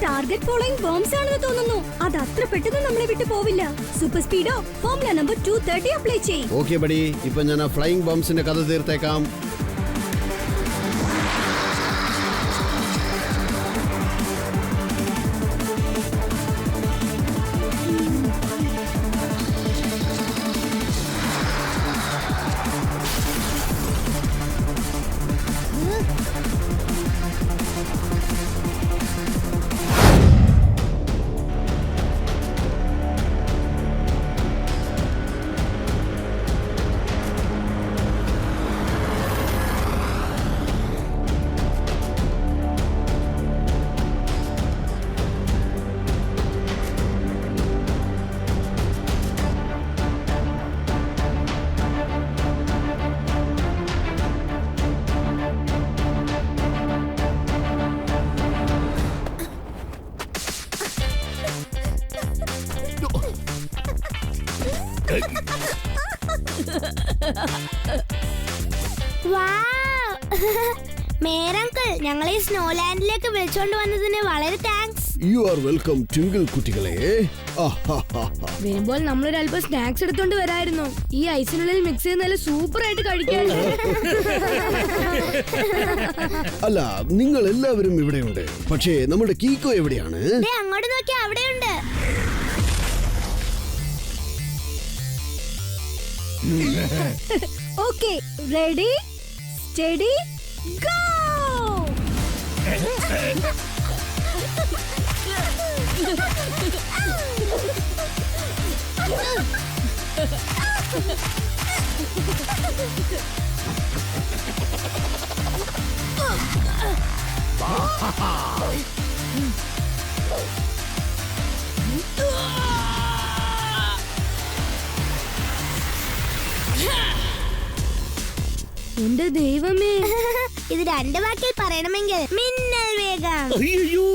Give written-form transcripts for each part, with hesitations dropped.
Target following bombs ആണെന്ന് തോന്നുന്നു. അത് അത്ര പെട്ടെന്ന് നമ്മളെ വിട്ടു പോവില്ല. Super speedo formula number 230 apply ചെയ്യും. ഓക്കെ ബഡി, ഇപ്പൊ ഞാൻ ആ ഫ്ലൈയിങ് ബോംബ്സിന്റെ കഥ തീർത്തേക്കാം. മേരങ്കിൾ, ഞങ്ങളെ സ്നോലാൻഡിലേക്ക് വിളിച്ചോണ്ട് വന്നതിന് വളരെ thanks. You are welcome twinkle കുട്ടികളെ. വരുമ്പോൾ നമ്മളൊരു അല്പം സ്നാക്സ് എടുത്തോണ്ട് വരായിരുന്നു. ഈ ഐസിനുള്ളിൽ മിക്സ് ചെയ്ത് നല്ല സൂപ്പർ ആയിട്ട് കഴിക്കാറുണ്ട്. അല്ല, നിങ്ങൾ എല്ലാവരും ഇവിടെയുണ്ട്, പക്ഷേ നമ്മുടെ കീക്കോ എവിടെയാണ്? അങ്ങോട്ട് നോക്കി, അവിടെയുണ്ട്. Okay, ready steady go. എന്റെ ദൈവമേ, ഇത് രണ്ട് വാക്കിൽ പറയണമെങ്കിൽ മിന്നൽ വേഗം. അയ്യോ,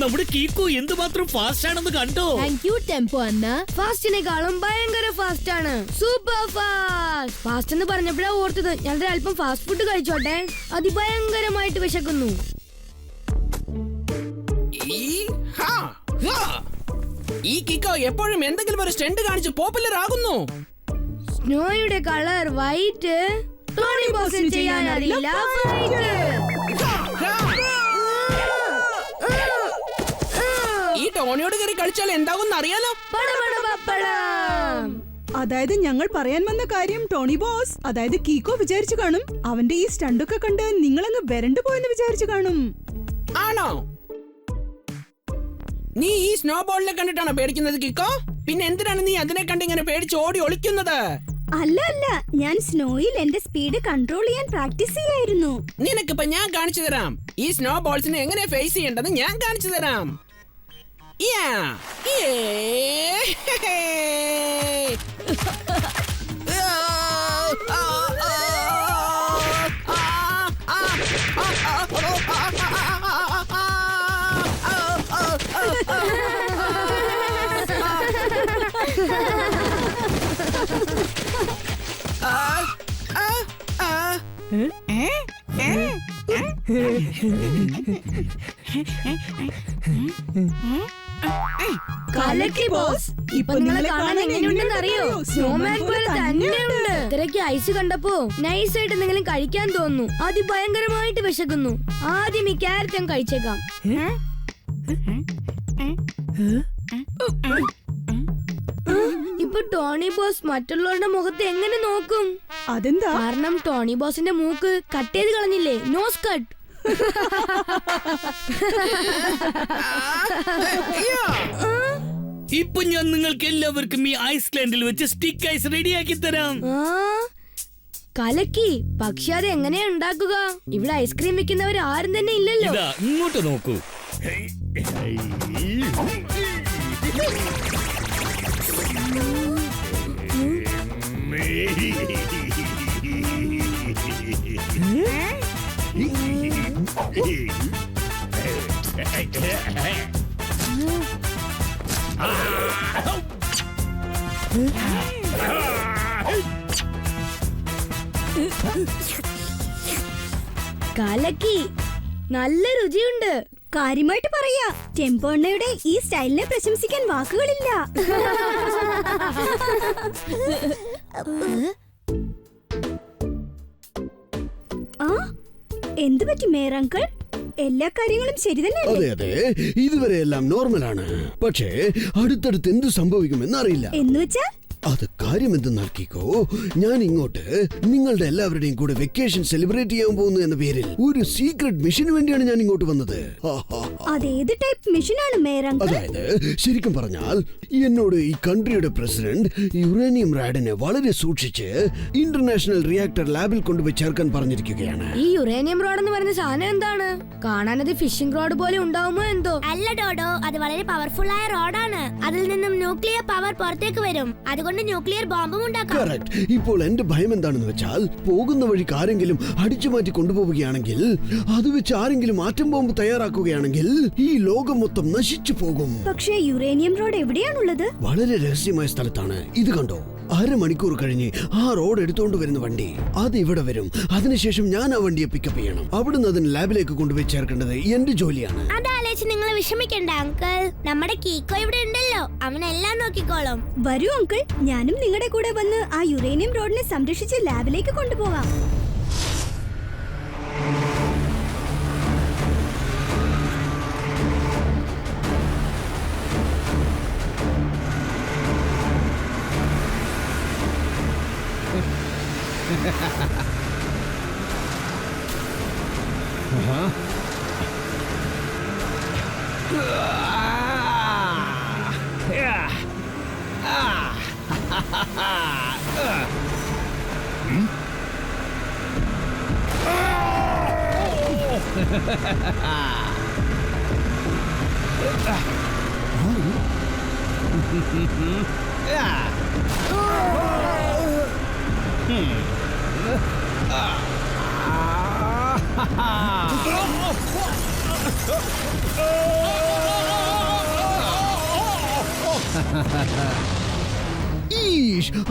നമ്മുടെ കീക്കോ എന്തുമാത്രം ഫാസ്റ്റ് ആണെന്ന് കണ്ടോ? താങ്ക് യു ടെമ്പോ അണ്ണ. ഫാസ്റ്റിനെക്കാളും ഭയങ്കര ഫാസ്റ്റ് ആണ്. Super fast. ഫാസ്റ്റ് എന്ന് പറഞ്ഞപ്പോഴാ ഓർത്തത്, ഞങ്ങളുടെ അല്പം ഫാസ്റ്റ് ഫുഡ് കഴിച്ചോട്ടെ. അതിഭയങ്കരമായിട്ട് വിശക്കുന്നു. ഈ കിക്കോ എപ്പോഴും എന്തെങ്കിലും ഒരു സ്റ്റണ്ട് കാണിച്ച് പോപ്പുലർ ആകുന്നു. സ്നോയുടെ കളർ വൈറ്റ്. ടോണി ബോസിന് ചെയ്യാൻ അറിയില്ല. ഈ ടോണിയോട് കയറി കളിച്ചാൽ എന്താകും അറിയാലോ. അതായത് ഞങ്ങൾ പറയാൻ വന്ന കാര്യം ടോണി ബോസ്, അതായത് കീക്കോ വിചാരിച്ചു കാണും അവന്റെ ഈ സ്റ്റണ്ടൊക്കെ കണ്ട് നിങ്ങളങ്ങ് വരണ്ടു പോയെന്ന് വിചാരിച്ചു കാണും. ആണോ? നീ ഈ സ്നോ ബോളിനെ കണ്ടിട്ടാണോ പേടിക്കുന്നത് കിക്കോ? പിന്നെ എന്തിനാണ് നീ അതിനെ കണ്ട് ഇങ്ങനെ പേടിച്ച് ഓടി ഒളിക്കുന്നത്? അല്ല അല്ല, ഞാൻ സ്നോയിൽ എന്റെ സ്പീഡ് കൺട്രോൾ ചെയ്യാൻ പ്രാക്ടീസ് ചെയ്യായിരുന്നു. നിനക്കിപ്പോ ഞാൻ കാണിച്ചു തരാം. ഈ സ്നോ ബോൾസിനെ എങ്ങനെ ഫേസ് ചെയ്യേണ്ടത് ഞാൻ കാണിച്ചു തരാം. കലക്കി ബോസ്, ഇപ്പൊ നിങ്ങളെ കാണാൻ എങ്ങനെയുണ്ടെന്ന് അറിയോ? സ്നോമാൻ പോലെ തന്നെയുണ്ട്. ഇത്രയ്ക്ക് ഐസ് കണ്ടപ്പോ നൈസായിട്ട് എന്തെങ്കിലും കഴിക്കാൻ തോന്നുന്നു. അതിഭയങ്കരമായിട്ട് വിശക്കുന്നു. ആദ്യം ഈ ക്യാരറ്റ് കഴിച്ചേക്കാം. ഇപ്പൊ ടോണി ബോസ് മറ്റുള്ളവരുടെ മുഖത്ത് എങ്ങനെ നോക്കും? അതെന്താ? കാരണം ടോണി ബോസിന്റെ മൂക്ക് കട്ട് ചെയ്ത് കളഞ്ഞില്ലേ, നോസ് കട്ട്. ഇപ്പൊ ഞാൻ നിങ്ങൾക്ക് എല്ലാവർക്കും ഈ ഐസ്ലാൻഡിൽ വെച്ച് സ്റ്റിക്ക് ഐസ് റെഡിയാക്കി തരാം. കലക്കി. പക്ഷെ അത് എങ്ങനെയാ ഉണ്ടാക്കുക? ഇവിടെ ഐസ്ക്രീം വെക്കുന്നവർ ആരും തന്നെ ഇല്ലല്ലോ. ഇതാ ഇങ്ങോട്ട് നോക്കൂ. കലക്കി. നല്ല രുചിയുണ്ട്. കാര്യമായിട്ട് പറയാ, ടെമ്പോ അണ്ണയുടെ ഈ സ്റ്റൈലിനെ പ്രശംസിക്കാൻ വാക്കുകളില്ല. ആ, എന്തു പറ്റി മേയർ അങ്കിൾ? എല്ലാ കാര്യങ്ങളും ശരി തന്നെയല്ലേ? അതെ അതെ, ഇതുവരെ എല്ലാം നോർമലാണ്. പക്ഷേ അടുത്തടുത്ത് എന്ത് സംഭവിക്കുമെന്ന് അറിയില്ല. എന്നുവെച്ചാൽ അത് കാര്യം എന്തെന്നാൽ കീക്കോ, ഞാൻ ഇങ്ങോട്ട് നിങ്ങളുടെ എല്ലാവരുടെയും കൂടെ വെക്കേഷൻ സെലിബ്രേറ്റ് ചെയ്യാൻ പോകുന്നു എന്ന പേരിൽ ഒരു സീക്രട്ട് മിഷന് വേണ്ടിയാണ് ഞാൻ ഇങ്ങോട്ട് വന്നത്. അതേത് ടൈപ്പ് മിഷനാണ് മേയർ അങ്കിൾ? അതായത് ശരിക്കും പറഞ്ഞാൽ എന്നോട് ഈ കൺട്രിയുടെ പ്രസിഡന്റ് യുറേനിയം റാഡിനെ വളരെ സൂക്ഷിച്ച് ഇന്റർനാഷണൽ റിയാക്ടർ ലാബിൽ കൊണ്ടുപോയി ചേർക്കാൻ പറഞ്ഞിരിക്കുകയാണ്. ഈ യുറേനിയം റോഡ് എന്ന് പറയുന്ന സാധനം എന്താണ്? കാണാനത് ഫിഷിംഗ് റോഡ് പോലെ ഉണ്ടാവുമോ എന്തോ? അല്ല ഡോഡോ, അത് വളരെ പവർഫുൾ ആയ റോഡാണ്. അതിൽ നിന്നും ന്യൂക്ലിയർ പവർ പുറത്തേക്ക് വരും. അതുകൊണ്ട് ന്യൂക്ലിയർ ബോംബും ഉണ്ടാക്കാം. കറക്റ്റ്. ഇപ്പോൾ എന്റെ ഭയം എന്താണെന്ന് വെച്ചാൽ, പോകുന്ന വഴിക്ക് ആരെങ്കിലും അടിച്ചു മാറ്റി കൊണ്ടുപോവുകയാണെങ്കിൽ, അത് വെച്ച് ആരെങ്കിലും ആറ്റം ബോംബ് തയ്യാറാക്കുകയാണെങ്കിൽ ഈ ലോകം മൊത്തം നശിച്ചു പോകും. പക്ഷേ യുറേനിയം റോഡ് എവിടെയാണുള്ളത്? വളരെ രഹസ്യമായ സ്ഥലത്താണ്. ഇത് കണ്ടോ, അരമണിക്കൂർ കഴിഞ്ഞ് ആ റോഡ് എടുത്തോണ്ട് വരുന്ന വണ്ടി അത് ഇവിടെ വരും. അതിനുശേഷം ഞാൻ ആ വണ്ടിയെ പിക്കപ്പ് ചെയ്യണം. അവിടുന്ന് അതിന് ലാബിലേക്ക് കൊണ്ടുപോയി ചേർക്കേണ്ടത് എന്റെ ജോലിയാണ്. അതാലോചിച്ച് നിങ്ങൾ വിഷമിക്കണ്ട അങ്കിൾ. നമ്മുടെ കീക്കോ ഇവിടെ ഉണ്ടല്ലോ, അവനെല്ലാം നോക്കിക്കോളും. വരൂ അങ്കിൾ, ഞാനും നിങ്ങളുടെ കൂടെ വന്ന് ആ യുറേനിയം റോഡിനെ സംരക്ഷിച്ച് ലാബിലേക്ക് കൊണ്ടുപോകാം.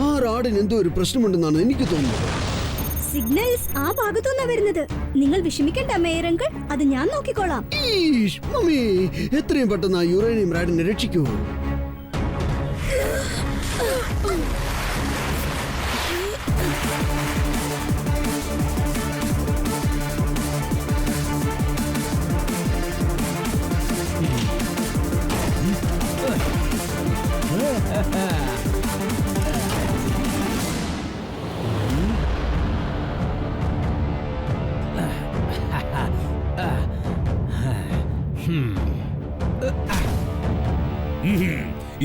ആ റാഡിന് എന്തോ ഒരു പ്രശ്നമുണ്ടെന്നാണ് എനിക്ക് തോന്നുന്നത്. സിഗ്നൽസ് ആ ഭാഗത്തുനിന്നാ വരുന്നത്. നിങ്ങൾ വിഷമിക്കണ്ട മേയർ അങ്കിൾ, അത് ഞാൻ നോക്കിക്കോളാം. മമ്മി, എത്രയും പെട്ടെന്ന് ആ യുറേനിയം റാഡിനെ രക്ഷിക്കൂ.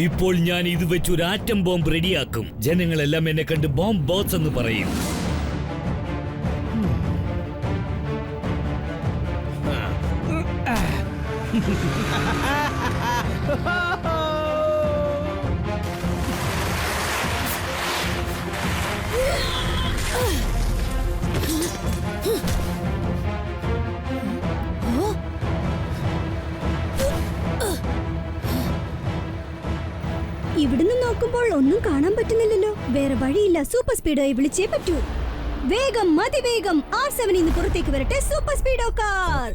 ഇപ്പോൾ ഞാൻ ഇത് വെച്ച് ഒരു ആറ്റം ബോംബ് റെഡിയാക്കും. ജനങ്ങളെല്ലാം എന്നെ കണ്ട് ബോംബ് ബോസ് എന്ന് പറയും. ഇവിടുന്ന് നോക്കുമ്പോൾ ഒന്നും കാണാൻ പറ്റുന്നില്ലല്ലോ. വേറെ വഴിയില്ല, സൂപ്പർ സ്പീഡോയെ വിളിച്ചേ പറ്റൂ. വേഗം, അതിവേഗം R7 ഇന്ന് പുറത്തേക്ക് വരട്ടെ. Super speedo car.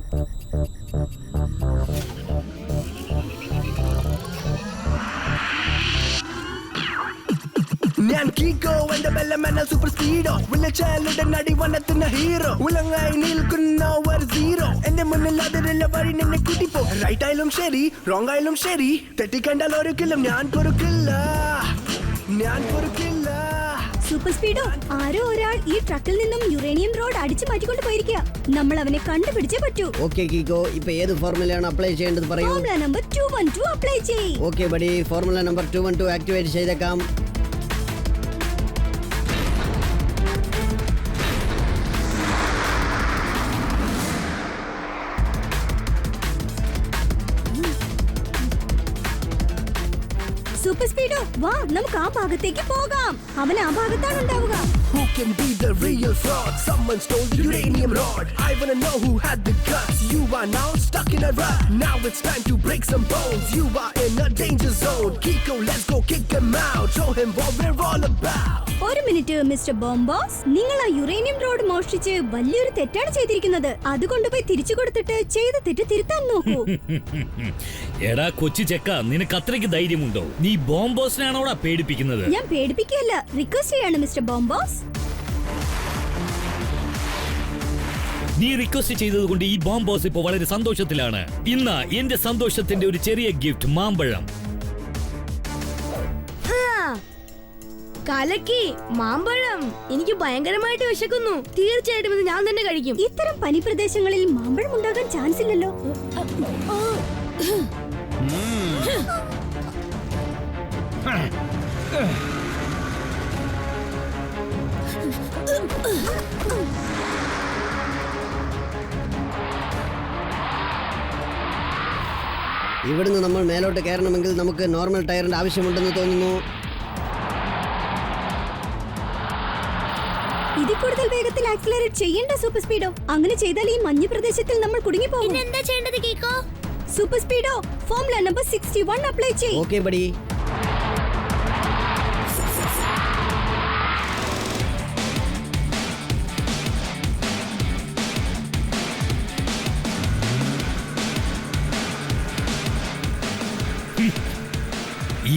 ഞാൻ കീക്കോ, എന്റെ ബെല്ലമെന്ന സൂപ്പർ സ്പീഡോ. വിളിച്ചാലുടെ നടി വന്നെത്തുന്ന ഹീറോ. ഉലങ്ങായി നിൽക്കുന്ന ഒരു സീറോ. എന്റെ മുന്നിൽ അതിലുള്ള വഴി നിന്നെ കൂട്ടിപ്പോ. റൈറ്റ് ആയാലും ശരി, റോങ് ആയാലും ശരി, തെറ്റിക്കണ്ടാൽ ഒരിക്കലും ഞാൻ പൊറുക്കില്ല, ഞാൻ പൊറുക്കില്ല. സൂപ്പർ സ്പീഡോ, ആരോ ഒരാൾ ഈ ട്രക്കിൽ നിന്നും യുറേനിയം റോഡ് അടിച്ചു മാറ്റിക്കൊണ്ട് പോയിരിക്കുക. നമ്മൾ അവനെ കണ്ടുപിടിച്ചേ പറ്റൂ. ഓക്കെ കീക്കോ, ഇപ്പൊ ഏത് ഫോർമുലയാണ് അപ്ലൈ ചെയ്യേണ്ടത് പറയൂ. ഫോർമുല നമ്പർ 212 അപ്ലൈ ചെയ്യ്. Okay buddy, formula number 212 activate ചെയ്തേക്കാം. സൂപ്പർ സ്പീഡോ വാ നമുക്ക് ആ ഭാഗത്തേക്ക് പോകാം. അവൻ ആ ഭാഗത്താണ് ഉണ്ടാവുക. Who can be the real fraud? Someone stole the uranium rod. I wanna know who had the guts. You are now stuck in a rut. Now it's time to break some bones. You are in a danger zone. Kiko, let's go kick him out. Show him what we're all about. ഒരു minute mister ബോംബോസ്, നിങ്ങൾ ആ uranium road മോഷ്ടിച്ച് വലിയൊരു തെറ്റാണ് ചെയ്തിരിക്കുന്നത്. അത് കൊണ്ടുപോയി തിരിച്ചു കൊടുത്തിട്ട് ചെയ്ത തെറ്റ് തിരുത്താൻ നോക്കൂ. എടാ കൊച്ചു ചെക്ക, നിനക്ക് അത്രയ്ക്ക് ധൈര്യമുണ്ടോ? നീ ബോംബോസിനാണോടാ പേടിപ്പിക്കുന്നത്? ഞാൻ പേടിപ്പിക്കുകയല്ല, റിക്വസ്റ്റ് ചെയ്യാണ് മിസ്റ്റർ ബോംബോസ്. നീ റിക്വസ്റ്റ് ചെയ്തത് കൊണ്ട് ഈ ബോംബോസ് ഇപ്പോ വളരെ സന്തോഷത്തിലാണ്. ഇന്ന് എന്റെ സന്തോഷത്തിന്റെ ഒരു ചെറിയ ഗിഫ്റ്റ്, മാമ്പഴം. കലക്കി മാമ്പഴം. എനിക്ക് ഭയങ്കരമായിട്ട് വിശക്കുന്നു. തീർച്ചയായിട്ടും ഇത് ഞാൻ തന്നെ കഴിക്കും. ഇത്തരം പനിപ്രദേശങ്ങളിൽ മാമ്പഴം ഉണ്ടാകാൻ ചാൻസ് ഇല്ലല്ലോ. ഇവിടുന്ന് നമ്മൾ മേലോട്ട് കയറണമെങ്കിൽ നമുക്ക് നോർമൽ ടയറിന്റെ ആവശ്യമുണ്ടെന്ന് തോന്നുന്നു. ഇതിൽ കൂടുതൽ വേഗത്തിൽ ആക്സിലറേറ്റ് ചെയ്യേണ്ട സൂപ്പർ സ്പീഡോ. അങ്ങനെ ചെയ്താൽ ഈ മഞ്ഞ് പ്രദേശത്തിൽ നമ്മൾ കുടുങ്ങിപ്പോകും. എന്താ ചെയ്യേണ്ടത് കീക്കോ? Super speedo formula number 61 apply ചെയ്യ്. Okay buddy.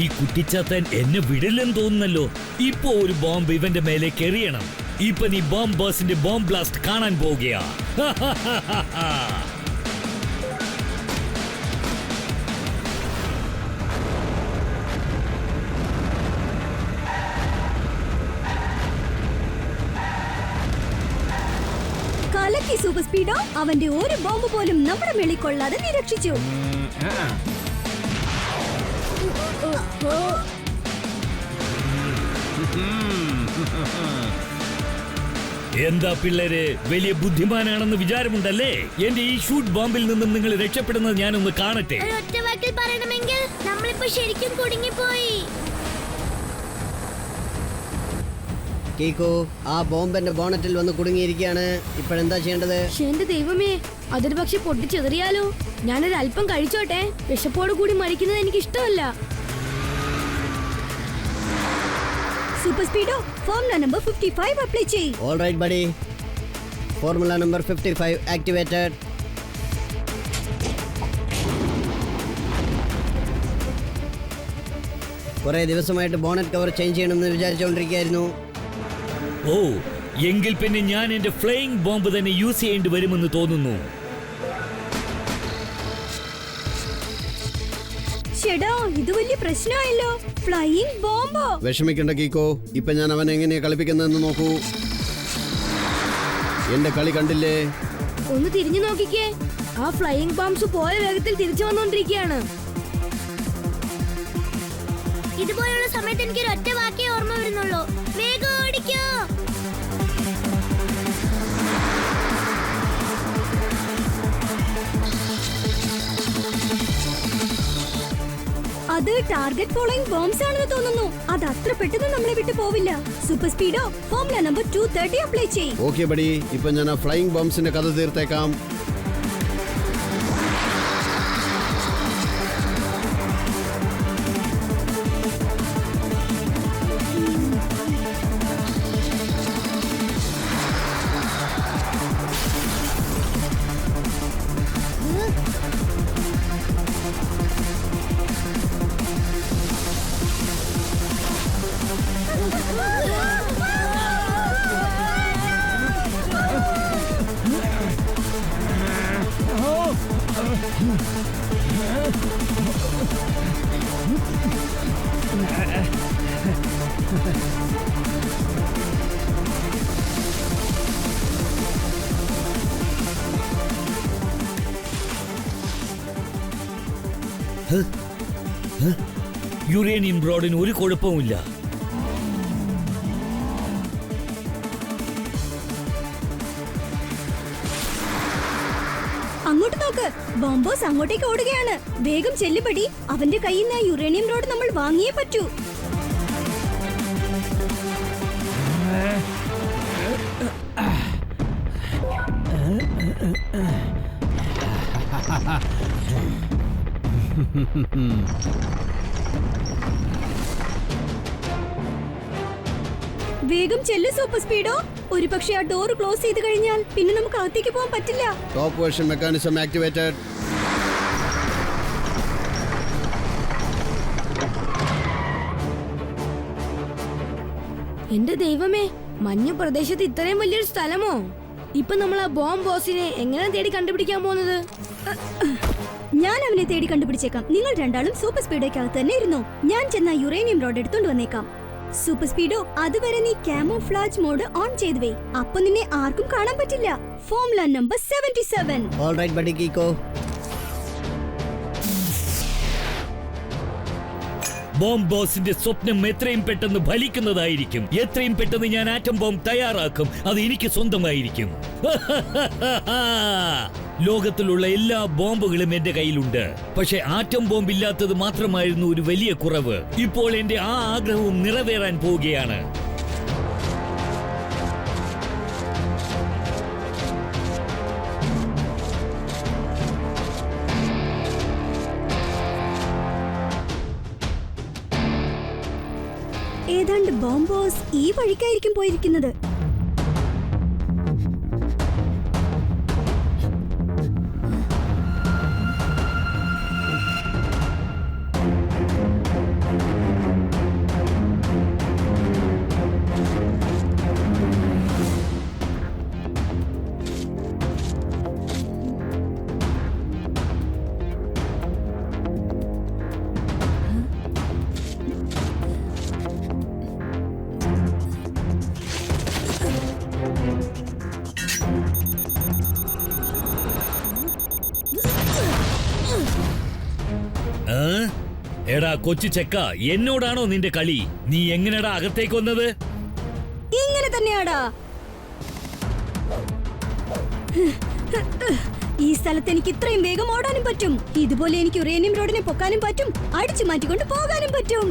ഈ കുട്ടിച്ചാത്തൻ എന്നെ വിടില്ലെന്ന് തോന്നുന്നല്ലോ. ഇപ്പൊ ഒരു ബോംബ് ഇവന്റെ മേലേക്ക് എറിയണം. ഇപ്പൊ നീ ബോംബേഴ്സിന്റെ ബോംബ് ബ്ലാസ്റ്റ് കാണാൻ പോവുകയാ. കലക്കി സൂപ്പർ സ്പീഡോ. അവന്റെ ഒരു ബോംബ് പോലും നമ്മുടെ മേളിൽ കൊള്ളാതെ നിരീക്ഷിച്ചു. എന്താ പിള്ളേര്, വലിയ ബുദ്ധിമാനാണെന്ന് വിചാരമുണ്ടല്ലേ? എന്റെ ഈ ഷൂട്ട് ബോംബിൽ നിന്നും നിങ്ങൾ രക്ഷപ്പെടുന്നത് ഞാനൊന്ന് കാണട്ടെ. ഒറ്റ വാക്കിൽ പറയണമെങ്കിൽ നമ്മളിപ്പോ ശരിക്കും കുടുങ്ങിപ്പോയി. കീക്കോ, ആ ബോംബിന്റെ ബോണറ്റിൽ വന്ന് കുടുങ്ങിയിരിക്കുകയാണ്. ഇപ്പോഴെന്താ ചെയ്യേണ്ടത്? എന്റെ ദൈവമേ, അതൊരു പക്ഷെ പൊട്ടിച്ചെറിയാലോ? ഞാനൊരു അല്പം കഴിച്ചോട്ടെ. വിശപ്പോട് കൂടി മരിക്കുന്നത് എനിക്ക് ഇഷ്ടമല്ല. Super speedo formula number 55 apply ചെയ്യ്. All right buddy. Formula number 55 activated. കുറെ ദിവസമായിട്ട് ബോണറ്റ് കവർ ചേഞ്ച് ചെയ്യണമെന്ന് വിചാരിച്ചുകൊണ്ടിരിക്കുകയായിരുന്നു. ഓ, എങ്കിൽ പിന്നെ ഞാൻ എന്റെ ഫ്ലൈയിങ് ബോംബ് തന്നെ യൂസ് ചെയ്യേണ്ടി വരുമെന്ന് തോന്നുന്നു. ചേടാ, ഇത് വലിയ പ്രശ്നമായല്ലോ. ഫ്ലൈയിങ് ബോംബോ? വിഷമിക്കണ്ട കീക്കോ, ഇപ്പൊ ഞാൻ അവൻ എങ്ങനെയാ കളിപ്പിക്കുന്നതെന്ന് നോക്കൂ. എന്റെ കളി കണ്ടില്ലേ? ഒന്ന് തിരിഞ്ഞു നോക്കിക്കേ. ആ ഫ്ലൈയിങ് ബോംബ്സ് പോയ വേഗത്തിൽ തിരിച്ചു വന്നുകൊണ്ടിരിക്കുകയാണ്. ഇതുപോലുള്ള സമയത്ത് എനിക്ക് ഒറ്റ വാക്കേ ഓർമ്മ വരുന്നുള്ളൂ. വേഗം ഓടിക്കോ. അത് ടാർഗറ്റ് ഫോളോയിങ് ബോംബ്സ് ആണെന്ന് തോന്നുന്നു. അത് അത്ര പെട്ടെന്ന് നമ്മളെ വിട്ടു പോവില്ല. Super speedo formula number 230 apply ചെയ്യ്. ഓക്കെ ബഡി, ഇപ്പൊ ഞാൻ ആ ഫ്ലൈയിങ് ബോംബ്സിന്റെ കഥ തീർത്തേക്കാം. യുറേനിയം റോഡിന് ഒരു കുഴപ്പവുമില്ല. അങ്ങോട്ട് നോക്ക്. ബോംബോസ് അങ്ങോട്ടേക്ക് ഓടുകയാണ്. വേഗം ചെല്ലുപടി, അവന്റെ കയ്യിൽ നിന്ന് യുറേനിയം റോഡ് നമ്മൾ വാങ്ങിയേ പറ്റൂ. വേഗം ചെല്ലു സൂപ്പർ സ്പീഡോ. ഒരു പക്ഷേ ആ ഡോർ ക്ലോസ് ചെയ്ത് കഴിഞ്ഞാൽ പിന്നെ നമുക്ക് അകത്തേക്ക് പോകാൻ പറ്റില്ല. Top version mechanism activated. എന്റെ ദൈവമേ, മഞ്ഞ പ്രദേശത്ത് ഇത്രയും വലിയൊരു സ്ഥലമോ? ഇപ്പൊ നമ്മൾ ആ ബോംബ് ബോസിനെ എങ്ങനെ തേടി കണ്ടുപിടിക്കാൻ പോകുന്നത്? ഞാൻ അവനെ തേടി കണ്ടുപിടിച്ചേക്കാം. നിങ്ങൾ രണ്ടാളും സൂപ്പർ സ്പീഡോയ്ക്കകത്ത് തന്നെ ഇരുന്നോ. ഞാൻ ചെന്ന യുറേനിയം റോഡ് എടുത്തോണ്ട് വന്നേക്കാം. സൂപ്പർ സ്പീഡോ, അതുവരെ നീ കാമോഫ്ലാജ് മോഡ് ഓൺ ചെയ്തു വേ. അപ്പൊ നിന്നെ ആർക്കും കാണാൻ പറ്റില്ല. Formula number 77. Alright buddy Kiko. Bomb ബോസിന്റെ സ്വപ്നം എത്രയും പെട്ടെന്ന് ഫലിക്കുന്നതായിരിക്കും. എത്രയും പെട്ടെന്ന് ഞാൻ ആറ്റം ബോംബ് തയ്യാറാക്കും. അത് എനിക്ക് സ്വന്തമായിരിക്കും. ലോകത്തിലുള്ള എല്ലാ ബോംബുകളും എന്റെ കയ്യിലുണ്ട്. പക്ഷെ ആറ്റം ബോംബ് ഇല്ലാത്തത് മാത്രമായിരുന്നു ഒരു വലിയ കുറവ്. ഇപ്പോൾ എന്റെ ആ ആഗ്രഹവും നിറവേറാൻ പോവുകയാണ്. ഏതാണ്ട് ബോംബോസ് ഈ വഴിക്കായിരിക്കും പോയിരിക്കുന്നത്. എടാ കൊച്ചു ചെക്ക, എന്നോടാണോ നിന്റെ കളി? നീ എങ്ങനെടാ അകത്തേക്ക് വന്നത്? ഇങ്ങനെ തന്നെയാടാ. ഈ സ്ഥലത്ത് എനിക്ക് ഇത്രയും വേഗം ഓടാനും പറ്റും. ഇതുപോലെ എനിക്ക് യുറേനിയം റോഡിനെ പൊക്കാനും പറ്റും, അടിച്ചു മാറ്റിക്കൊണ്ട് പോകാനും പറ്റും.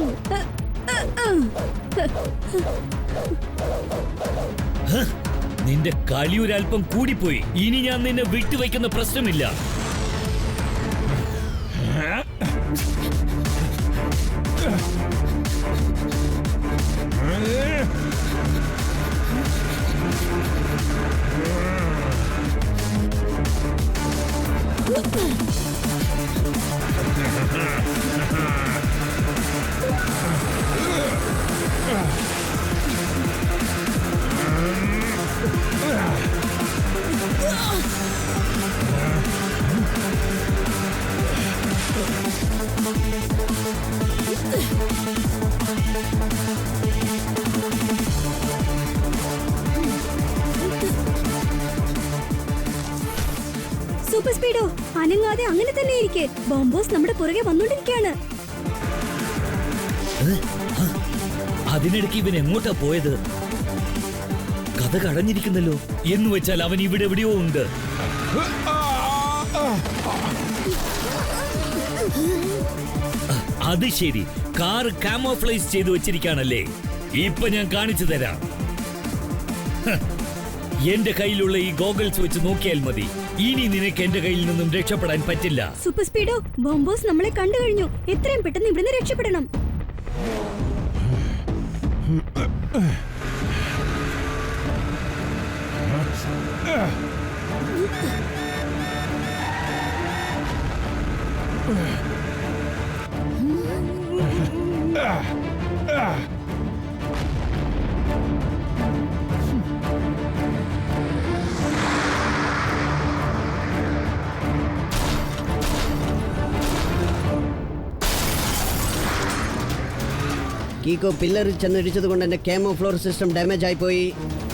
നിന്റെ കളി ഒരല്പം കൂടിപ്പോയി. ഇനി ഞാൻ നിന്നെ വിട്ടുവയ്ക്കുന്ന പ്രശ്നമില്ല. സൂപ്പർ സ്പീഡോ, അനങ്ങാതെ അങ്ങനെ തന്നെ ഇരിക്കെ. ബോംബോസ് നമ്മുടെ പുറകെ വന്നോണ്ടിരിക്കുകയാണ്. അതിനിടയ്ക്ക് ഇവൻ എങ്ങോട്ടാ പോയത്? കഥ കടഞ്ഞിരിക്കുന്നല്ലോ. എന്ന് വെച്ചാൽ അവൻ ഇവിടെ എവിടെയോ ഉണ്ട്. അത് ശരി, കാർ കാമോഫ്ലേജ് ചെയ്തു വെച്ചിരിക്കാണല്ലേ. ഇപ്പൊ ഞാൻ കാണിച്ചു തരാം. എന്റെ കയ്യിലുള്ള ഈ ഗോഗിൾസ് വെച്ച് നോക്കിയാൽ മതി. ഇനി നിനക്ക് എന്റെ കയ്യിൽ നിന്നും രക്ഷപ്പെടാൻ പറ്റില്ല. സൂപ്പർ സ്പീഡോ, ബോംബോസ് നമ്മളെ കണ്ടു കഴിഞ്ഞു. എത്രയും പെട്ടെന്ന് ഇവിടുന്ന് രക്ഷപ്പെടണം. കീക്കോ, പില്ലറിൽ ചെന്നിടിച്ചത് കൊണ്ട് എന്റെ കാമോഫ്ലോർ സിസ്റ്റം ഡാമേജ് ആയി പോയി.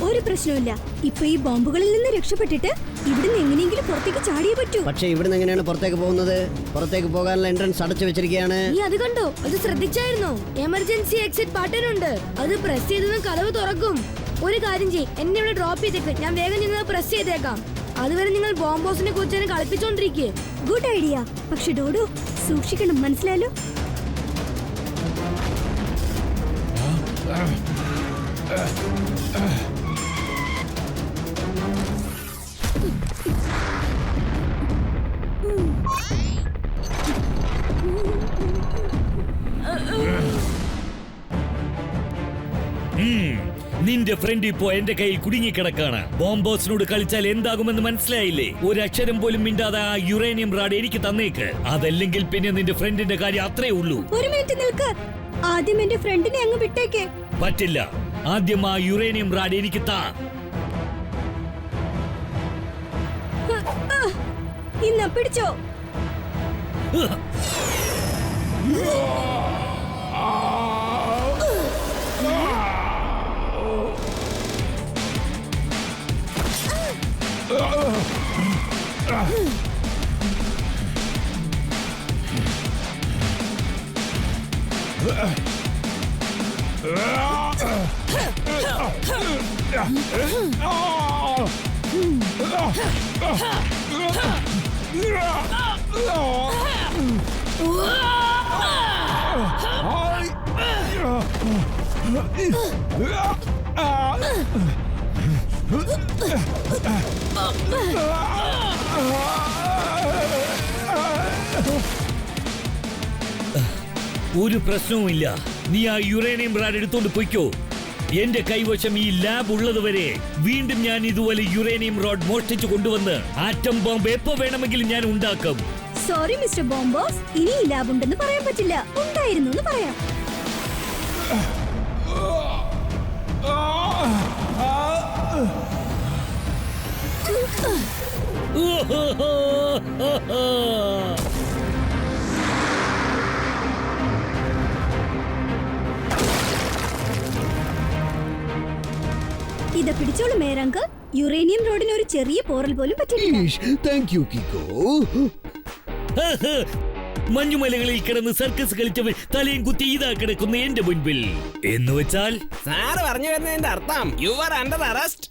ഒരു പ്രശ്നമില്ല. ഇപ്പൊ ഈ ബോംബുകളിൽ നിന്ന് രക്ഷപ്പെട്ടിട്ട് ഇവിടുന്ന് എങ്ങനെയെങ്കിലും പുറത്തേക്ക് ചാടിയേ പറ്റൂ. പക്ഷെ ഇവിടുന്ന് എങ്ങനെയാണ് പുറത്തേക്ക് പോകുന്നത്? പുറത്തേക്ക് പോകാനുള്ള എൻട്രൻസ് അടച്ചു വെച്ചിരിക്കുകയാണ്. നീ അത് കണ്ടോ? അത് ശ്രദ്ധിച്ചായിരുന്നോ? എമർജൻസി എക്സിറ്റ് ബട്ടൺ ഉണ്ട്. അത് പ്രസ് ചെയ്തെന്ന് കതവ് തുറക്കും. ഒരു കാര്യം ചെയ്യ്, എന്നെ ഇവിടെ ഡ്രോപ്പ് ചെയ്തേക്ക്. ഞാൻ വേഗം നിന്ന് പ്രസ് ചെയ്തേക്കാം. അതുവരെ നിങ്ങൾ ബോംബോസിനെ കുറിച്ച് കളിപ്പിച്ചോണ്ടിരിക്കേ. Good idea. പക്ഷെ ഡോഡോ സൂക്ഷിക്കണം, മനസ്സിലായല്ലോ? നിന്റെ ഫ്രണ്ട് ഇപ്പോ എന്റെ കയ്യിൽ കുടുങ്ങിക്കിടക്കാണ്. ബോംബോസിനോട് കളിച്ചാൽ എന്താകുമെന്ന് മനസ്സിലായില്ലേ? ഒരു അക്ഷരം പോലും മിണ്ടാതെ ആ യുറേനിയം റാഡ് എനിക്ക് തന്നേക്ക്. അതല്ലെങ്കിൽ പിന്നെ നിന്റെ ഫ്രണ്ടിന്റെ കാര്യം അത്രേ ഉള്ളൂ. ഒരു മിനിറ്റ് നിൽക്ക്. ആദ്യം എന്റെ ഫ്രണ്ടിനെ അങ്ങ് വിട്ടേക്ക്. പറ്റില്ല. ആദ്യം ആ യുറേനിയം റാഡ് എനിക്ക് താ. ഇന്ന് പിടിച്ചോ. ഒരു പ്രശ്നവുമില്ല. നീ ആ യുറേനിയം റാഡ് എടുത്തോണ്ട് പോയിക്കോ. എന്റെ കൈവശം ഈ ലാബ് ഉള്ളതുവരെ വീണ്ടും ഞാൻ ഇതുപോലെ യുറേനിയം റോഡ് മോഷ്ടിച്ചു കൊണ്ടുവന്ന് ആറ്റം ബോംബ് എപ്പോ വേണമെങ്കിലും ഞാൻ ഉണ്ടാക്കും. സോറി മിസ്റ്റർ ബോംബോസ്, ഇനി ഈ ലാബ് ഉണ്ടെന്ന് പറയാൻ പറ്റില്ല. ഉണ്ടായിരുന്നു എന്ന് പറയാം. ഇത് പിടിച്ചോളൂ മേരങ്ക. യുറേനിയം റോഡിന് ഒരു ചെറിയ പോറൽ പോലും പറ്റിയിട്ടില്ല. Thank you കിക്കോ. മഞ്ഞുമലകളിൽ കിടന്ന് സർക്കസ് കളിച്ചവൻ തലയും കുത്തി ഇതാ കിടക്കുന്ന എന്റെ മുൻപിൽ എന്ന് വെച്ചാൽ സാറ് പറഞ്ഞു വരുന്നതിന്റെ അർത്ഥം യു ആർ അണ്ടർ അറസ്റ്റ്.